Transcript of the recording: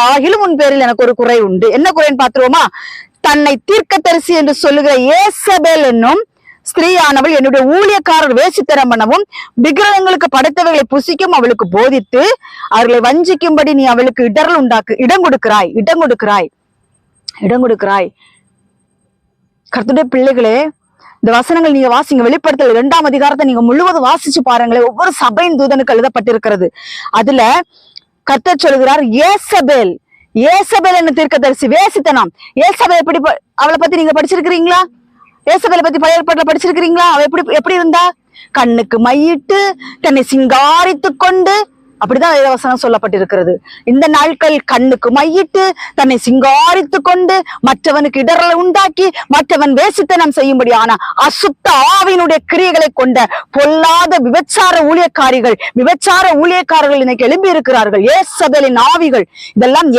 ஆகிலும் உன் பேரில் எனக்கு ஒரு குறை உண்டு. என்ன குறைன்னு பாத்துருவோமா? தன்னை தீர்க்கதரிசி என்று சொல்லுகிற ஏசபேல் என்னும் ஸ்திரீயானவள் என்னுடைய ஊழியக்காரர் வேசித்தனம் பண்ணவும் விக்கிரகங்களுக்கு படைத்தவைகளை புசிக்கும் அவளுக்கு போதித்து அவர்களை வஞ்சிக்கும்படி நீ அவளுக்கு இடம் கொடுக்கிறாய். கர்த்தருடைய பிள்ளைகளே, இந்த வசனங்கள் நீங்க வாசிங்க. வெளிப்படுத்தல் 2ஆம் அதிகாரத்தை நீங்க முழுவதும் வாசிச்சு பாருங்களேன். ஒவ்வொரு சபையின் தூதனுக்கு எழுதப்பட்டிருக்கிறது. அதுல கர்த்தர் சொல்கிறார், ஏசபேல் என்ன தீர்க்கதரிசி, வேசித்தனம். ஏசபேல் எப்படி, அவளை பத்தி நீங்க படிச்சிருக்கிறீங்களா? ஏசபேலை பத்தி பழைய ஏற்பாட்டுல படிச்சிருக்கிறீங்களா? அவ எப்படி இருந்தா? கண்ணுக்கு மையிட்டு தன்னை சிங்காரித்து கொண்டு, அப்படிதான் வேதவசனம் சொல்லப்பட்டிருக்கிறது. இந்த நாட்கள் கண்ணுக்கு மையிட்டு தன்னை சிங்காரித்து கொண்டு மற்றவனுக்கு இடரலை உண்டாக்கி மற்றவன் வேசித்தனம் செய்யும்படியான அசுத்த ஆவியினுடைய கிரியைகளை கொண்ட பொல்லாத விபச்சார ஊழியக்காரர்கள் இன்னைக்கு எழும்பி இருக்கிறார்கள். ஏசபேலின் ஆவிகள் இதெல்லாம்